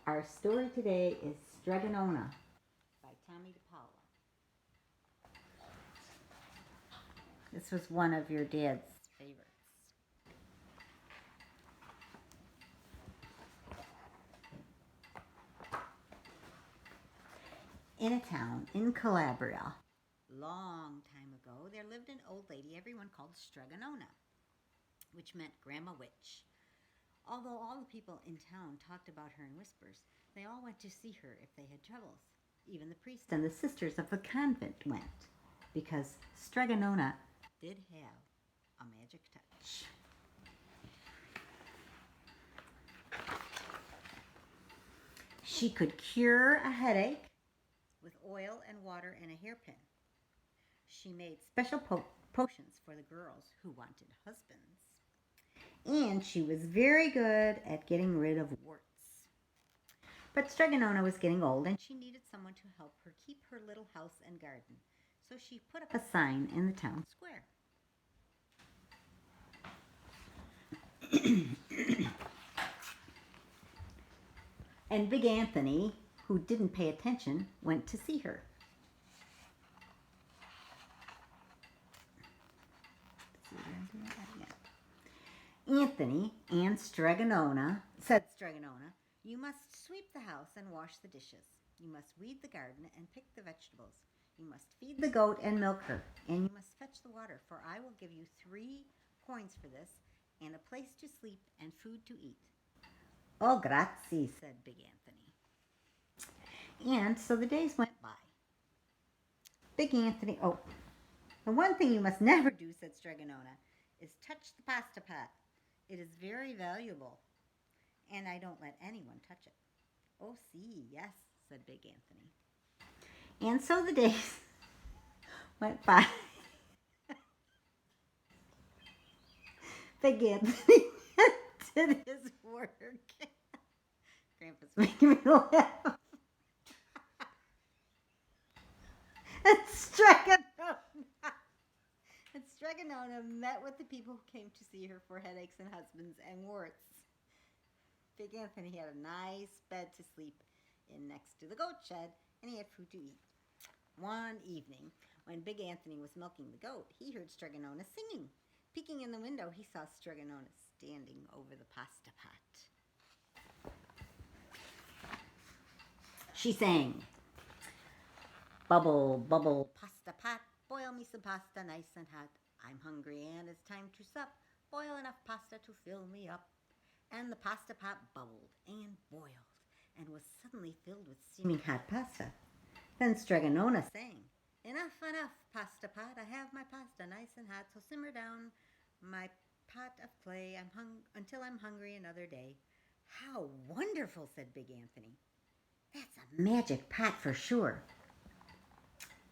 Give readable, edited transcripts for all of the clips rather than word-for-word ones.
Our story today is Strega Nona by Tommy DePaula. This was one of your dad's favorites. In a town in Calabria, long time ago, there lived an old lady everyone called Strega Nona, which meant Grandma Witch. Although all the people in town talked about her in whispers, they all went to see her if they had troubles. Even the priests and the sisters of the convent went, because Strega Nona did have a magic touch. She could cure a headache with oil and water and a hairpin. She made special potions for the girls who wanted husbands. And she was very good at getting rid of warts. But Strega Nona was getting old, and she needed someone to help her keep her little house and garden. So she put up a sign in the town square. And Big Anthony, who didn't pay attention, went to see her. Anthony and Strega Nona said, Strega Nona, you must sweep the house and wash the dishes. You must weed the garden and pick the vegetables. You must feed the goat and milk her. And you must fetch the water, for I will give you 3 coins for this, and a place to sleep and food to eat. Oh, grazie, said Big Anthony. And so the days went by. Big Anthony, the one thing you must never do, said Strega Nona, is touch the pasta pot. It is very valuable, and I don't let anyone touch it. Oh, see, yes, said Big Anthony. And so the days went by. Big Anthony did his work. Grandpa's making me laugh. And Strega Nona met with the people who came to see her for headaches and husbands and warts. Big Anthony had a nice bed to sleep in next to the goat shed, and he had food to eat. One evening, when Big Anthony was milking the goat, he heard Strega Nona singing. Peeking in the window, he saw Strega Nona standing over the pasta pot. She sang, bubble, bubble, pasta pot, boil me some pasta nice and hot. I'm hungry and it's time to sup. Boil enough pasta to fill me up. And the pasta pot bubbled and boiled and was suddenly filled with steaming hot pasta. Then Strega Nona sang, enough, enough, pasta pot. I have my pasta nice and hot, so simmer down my pot of clay until I'm hungry another day. How wonderful, said Big Anthony. That's a magic pot for sure.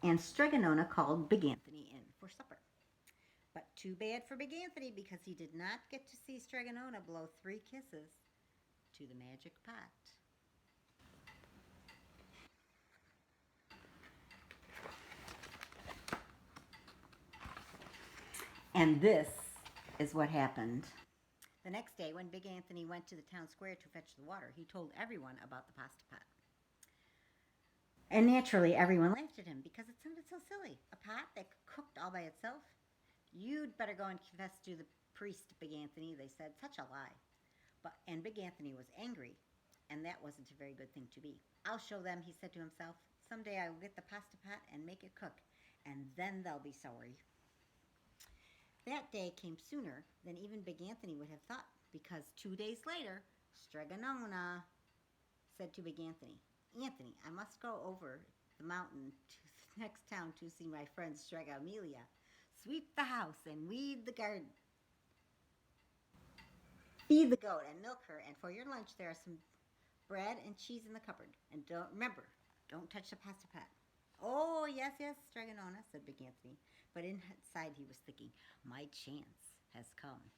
And Strega Nona called Big Anthony in for supper. But too bad for Big Anthony, because he did not get to see Strega Nona blow 3 kisses to the magic pot. And this is what happened. The next day, when Big Anthony went to the town square to fetch the water, he told everyone about the pasta pot. And naturally, everyone laughed at him because it sounded so silly. A pot that cooked all by itself? You'd better go and confess to the priest, Big Anthony, they said. Such a lie. And Big Anthony was angry, and that wasn't a very good thing to be. I'll show them, he said to himself. Someday I will get the pasta pot and make it cook, and then they'll be sorry. That day came sooner than even Big Anthony would have thought, because 2 days later, Strega Nona said to Big Anthony, Anthony, I must go over the mountain to the next town to see my friend Strega Amelia. Sweep the house and weed the garden. Feed the goat and milk her, and for your lunch there are some bread and cheese in the cupboard. And don't touch the pasta pot. Oh, yes, Strega Nona, said Big Anthony. But inside he was thinking, my chance has come.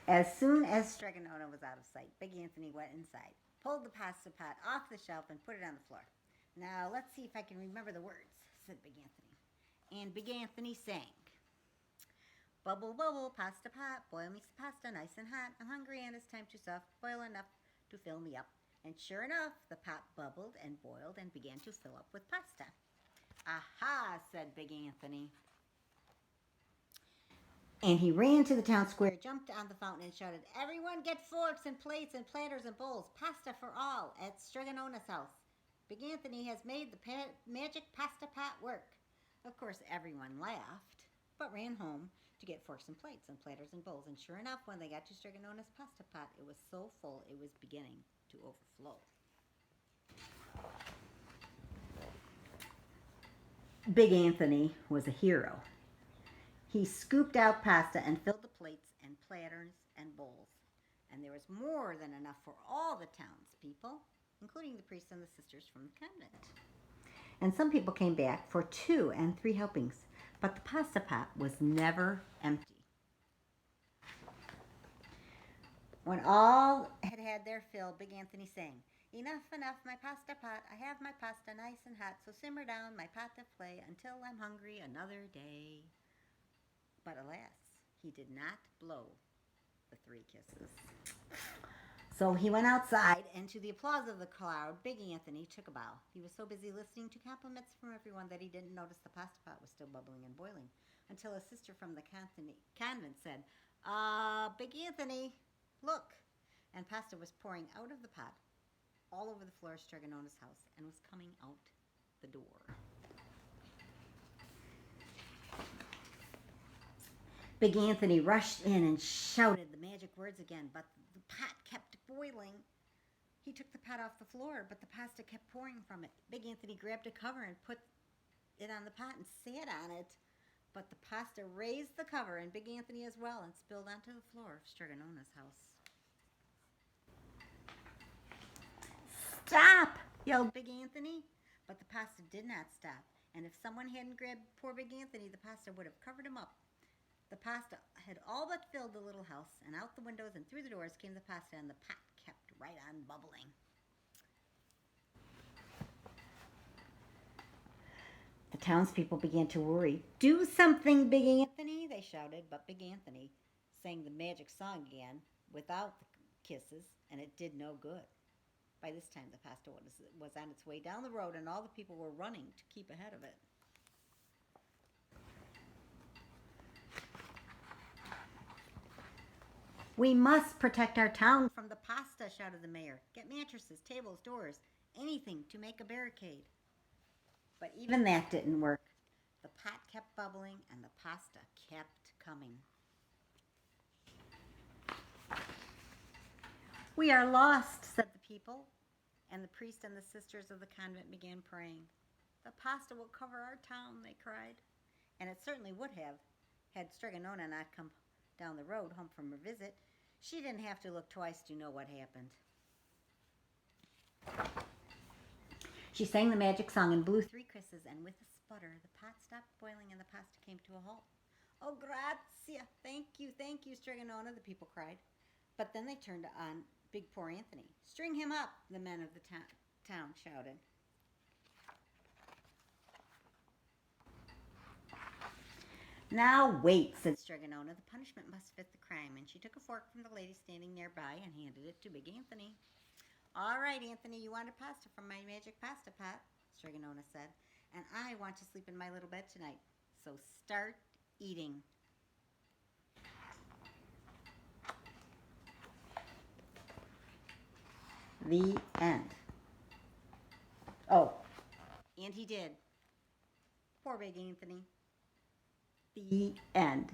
As soon as Strega Nona was out of sight, Big Anthony went inside, pulled the pasta pot off the shelf, and put it on the floor. Now, let's see if I can remember the words, said Big Anthony. And Big Anthony sang, Bubble, bubble, pasta pot, boil me some pasta nice and hot. I'm hungry and it's time to stuff, boil enough to fill me up. And sure enough, the pot bubbled and boiled and began to fill up with pasta. Aha, said Big Anthony. And he ran to the town square, jumped on the fountain, and shouted, "Everyone get forks and plates and platters and bowls. Pasta for all at Strega Nona's house. Big Anthony has made the magic pasta pot work." Of course, everyone laughed, but ran home to get forks and plates and platters and bowls. And sure enough, when they got to Strega Nona's pasta pot, it was so full it was beginning to overflow. Big Anthony was a hero. He scooped out pasta and filled the plates and platters and bowls. And there was more than enough for all the townspeople, including the priests and the sisters from the convent. And some people came back for 2 and 3 helpings, but the pasta pot was never empty. When all had had their fill, Big Anthony sang, "Enough, enough, my pasta pot. I have my pasta nice and hot, so simmer down my pot to flay until I'm hungry another day." But alas, he did not blow the 3 kisses. So he went outside, and to the applause of the crowd, Big Anthony took a bow. He was so busy listening to compliments from everyone that he didn't notice the pasta pot was still bubbling and boiling, until a sister from the convent said, "Big Anthony, look." And pasta was pouring out of the pot all over the floor of Strega Nona's house and was coming out the door. Big Anthony rushed in and shouted the magic words again, but the pot kept boiling. He took the pot off the floor, but the pasta kept pouring from it. Big Anthony grabbed a cover and put it on the pot and sat on it, but the pasta raised the cover, and Big Anthony as well, and spilled onto the floor of Strega Nona's house. "Stop!" yelled Big Anthony, but the pasta did not stop, and if someone hadn't grabbed poor Big Anthony, the pasta would have covered him up. The pasta had all but filled the little house, and out the windows and through the doors came the pasta, and the pot kept right on bubbling. The townspeople began to worry. "Do something, Big Anthony," they shouted, but Big Anthony sang the magic song again without the kisses, and it did no good. By this time, the pasta was on its way down the road, and all the people were running to keep ahead of it. "We must protect our town from the pasta," shouted the mayor. "Get mattresses, tables, doors, anything to make a barricade." But even that didn't work. The pot kept bubbling and the pasta kept coming. "We are lost," said the people, and the priest and the sisters of the convent began praying. "The pasta will cover our town," they cried. And it certainly would have, had Strega Nona not come down the road home from her visit. She didn't have to look twice to know what happened. She sang the magic song and blew 3 kisses, and with a sputter, the pot stopped boiling and the pasta came to a halt. "Oh, grazie! Thank you, Strega Nona," the people cried. But then they turned on Big Poor Anthony. "String him up," the men of the town shouted. "Now wait," said Strega Nona. "The punishment must fit the crime." And she took a fork from the lady standing nearby and handed it to Big Anthony. "All right, Anthony, you wanted pasta from my magic pasta pot," Strega Nona said. "And I want to sleep in my little bed tonight. So start eating." The end. Oh, and he did. Poor Big Anthony. The end.